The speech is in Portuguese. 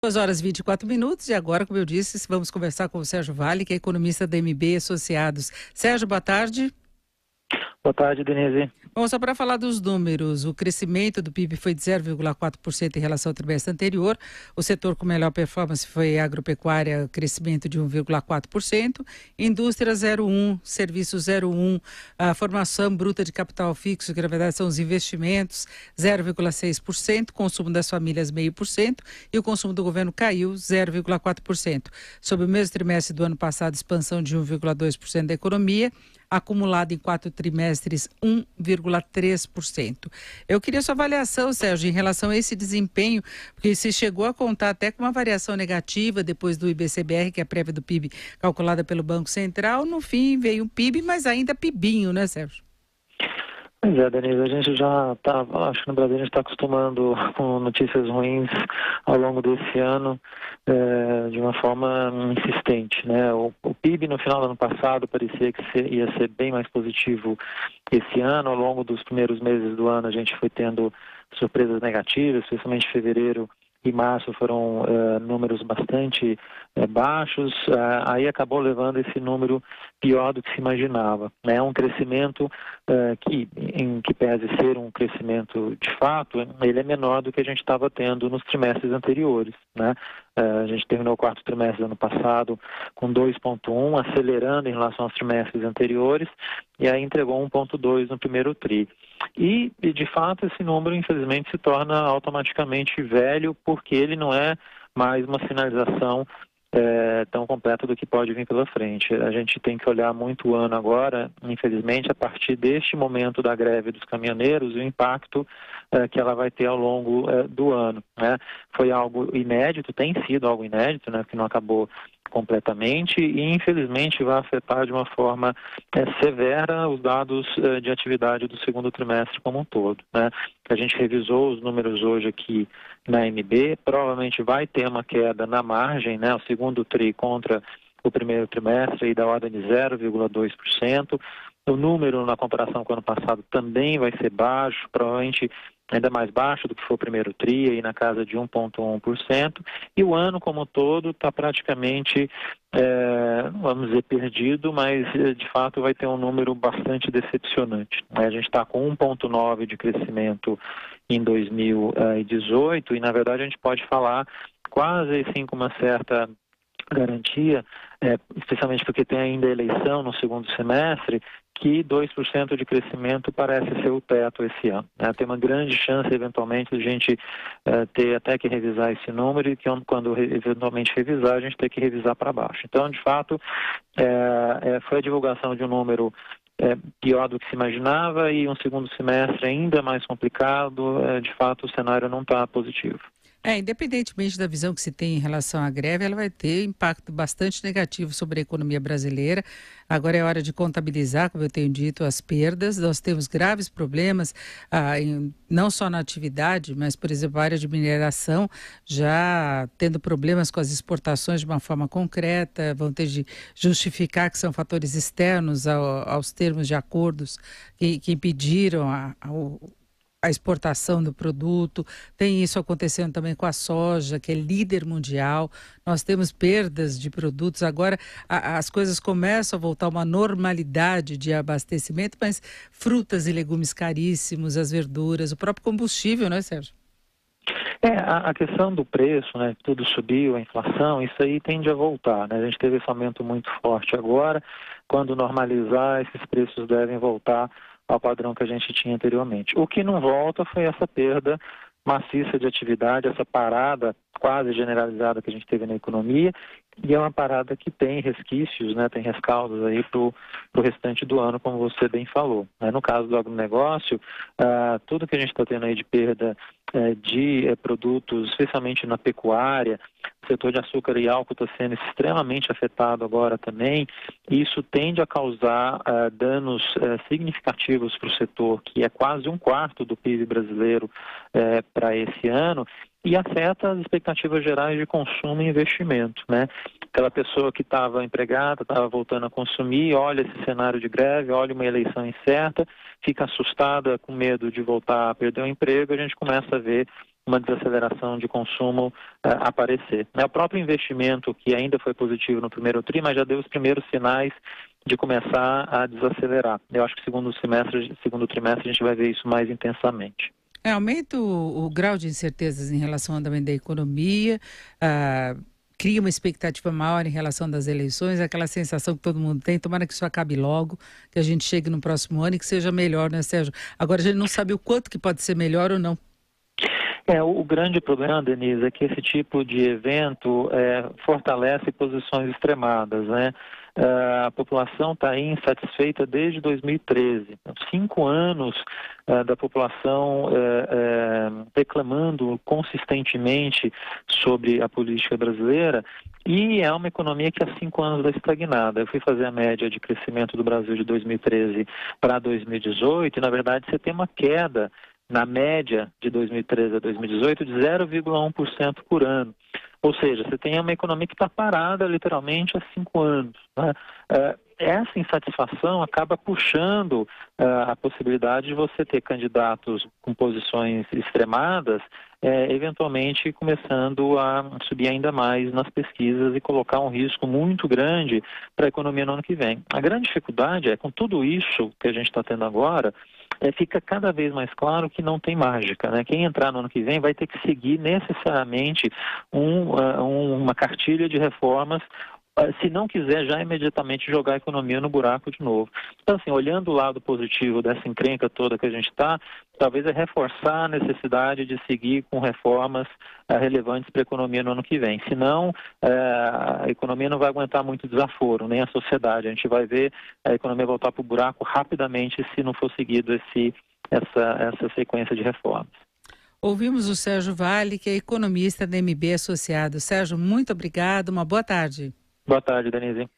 2h24 e agora, como eu disse, vamos conversar com o Sérgio Vale, que é economista da MB Associados. Sérgio, boa tarde. Boa tarde, Denise. Bom, só para falar dos números, o crescimento do PIB foi de 0,4% em relação ao trimestre anterior. O setor com melhor performance foi a agropecuária, crescimento de 1,4%, indústria 0,1%, serviços 0,1%, a formação bruta de capital fixo, que na verdade são os investimentos, 0,6%, consumo das famílias 0,5% e o consumo do governo caiu 0,4%. Sobre o mesmo trimestre do ano passado, expansão de 1,2% da economia, acumulado em 4 trimestres 1,3%. Eu queria sua avaliação, Sérgio, em relação a esse desempenho, porque se chegou a contar até com uma variação negativa depois do IBCBR, que é a prévia do PIB calculada pelo Banco Central, no fim veio um PIB, mas ainda PIBinho, né, Sérgio? Pois é, Denise, a gente já está, acho que no Brasil a gente está acostumando com notícias ruins ao longo desse ano, de uma forma insistente, né? O PIB no final do ano passado parecia que ia ser bem mais positivo esse ano. Ao longo dos primeiros meses do ano a gente foi tendo surpresas negativas, especialmente fevereiro e março foram números bastante baixos, aí acabou levando esse número pior do que se imaginava. É um crescimento em que pese ser um crescimento de fato, ele é menor do que a gente estava tendo nos trimestres anteriores, né? A gente terminou o quarto trimestre do ano passado com 2,1, acelerando em relação aos trimestres anteriores, e aí entregou 1,2 no primeiro tri. E, de fato, esse número, infelizmente, se torna automaticamente velho, porque ele não é mais uma sinalização tão completa do que pode vir pela frente. A gente tem que olhar muito o ano agora, infelizmente, a partir deste momento da greve dos caminhoneiros, o impacto que ela vai ter ao longo do ano, né? Foi algo inédito, tem sido algo inédito, né, que não acabou completamente e, infelizmente, vai afetar de uma forma severa os dados de atividade do segundo trimestre como um todo, né? A gente revisou os números hoje aqui na MB, provavelmente vai ter uma queda na margem, né? O segundo tri contra o primeiro trimestre, aí da ordem de 0,2%. O número, na comparação com o ano passado, também vai ser baixo, provavelmente ainda mais baixo do que foi o primeiro tri, aí na casa de 1,1%, e o ano como um todo está praticamente, não vamos dizer perdido, mas de fato vai ter um número bastante decepcionante. A gente está com 1,9% de crescimento em 2018 e, na verdade, a gente pode falar quase assim com uma certa garantia, especialmente porque tem ainda eleição no segundo semestre, que 2% de crescimento parece ser o teto esse ano, né? Tem uma grande chance, eventualmente, de a gente ter até que revisar esse número e que quando eventualmente revisar, a gente ter que revisar para baixo. Então, de fato, foi a divulgação de um número pior do que se imaginava e um segundo semestre ainda mais complicado. De fato, o cenário não está positivo. Independentemente da visão que se tem em relação à greve, ela vai ter impacto bastante negativo sobre a economia brasileira. Agora é hora de contabilizar, como eu tenho dito, as perdas. Nós temos graves problemas, não só na atividade, mas, por exemplo, a área de mineração já tendo problemas com as exportações de uma forma concreta, vão ter de justificar que são fatores externos aos termos de acordos que impediram a exportação do produto. Tem isso acontecendo também com a soja, que é líder mundial. Nós temos perdas de produtos. Agora as coisas começam a voltar a uma normalidade de abastecimento, mas frutas e legumes caríssimos, as verduras, o próprio combustível, não é, Sérgio? A questão do preço, né, tudo subiu, a inflação, isso aí tende a voltar, né? A gente teve esse aumento muito forte agora. Quando normalizar, esses preços devem voltar ao padrão que a gente tinha anteriormente. O que não volta foi essa perda maciça de atividade, essa parada quase generalizada que a gente teve na economia, e é uma parada que tem resquícios, né, tem rescaldos aí para o restante do ano, como você bem falou. No caso do agronegócio, tudo que a gente está tendo aí de perda de produtos, especialmente na pecuária, o setor de açúcar e álcool está sendo extremamente afetado agora também. Isso tende a causar danos significativos para o setor, que é quase 1/4 do PIB brasileiro para esse ano, e afeta as expectativas gerais de consumo e investimento, né? Aquela pessoa que estava empregada, estava voltando a consumir, olha esse cenário de greve, olha uma eleição incerta, fica assustada, com medo de voltar a perder o emprego, a gente começa a ver uma desaceleração de consumo aparecer. O próprio investimento, que ainda foi positivo no primeiro tri, mas já deu os primeiros sinais de começar a desacelerar. Eu acho que segundo trimestre a gente vai ver isso mais intensamente. Aumenta o grau de incertezas em relação ao andamento da economia, cria uma expectativa maior em relação das eleições, aquela sensação que todo mundo tem, tomara que isso acabe logo, que a gente chegue no próximo ano e que seja melhor, né, Sérgio? Agora a gente não sabe o quanto que pode ser melhor ou não. O grande problema, Denise, é que esse tipo de evento fortalece posições extremadas, né? A população está insatisfeita desde 2013. 5 anos da população reclamando consistentemente sobre a política brasileira, e é uma economia que há 5 anos está estagnada. Eu fui fazer a média de crescimento do Brasil de 2013 para 2018 e, na verdade, você tem uma queda na média de 2013 a 2018 de 0,1% por ano. Ou seja, você tem uma economia que está parada literalmente há 5 anos. Né? Essa insatisfação acaba puxando a possibilidade de você ter candidatos com posições extremadas, eventualmente começando a subir ainda mais nas pesquisas e colocar um risco muito grande para a economia no ano que vem. A grande dificuldade é, com tudo isso que a gente está tendo agora, fica cada vez mais claro que não tem mágica, né? Quem entrar no ano que vem vai ter que seguir necessariamente uma cartilha de reformas, se não quiser já imediatamente jogar a economia no buraco de novo. Então, assim, olhando o lado positivo dessa encrenca toda que a gente está, talvez é reforçar a necessidade de seguir com reformas relevantes para a economia no ano que vem. Senão, a economia não vai aguentar muito desaforo, nem a sociedade. A gente vai ver a economia voltar para o buraco rapidamente se não for seguido essa sequência de reformas. Ouvimos o Sérgio Vale, que é economista da MB Associados. Sérgio, muito obrigado, uma boa tarde. Boa tarde, Denise.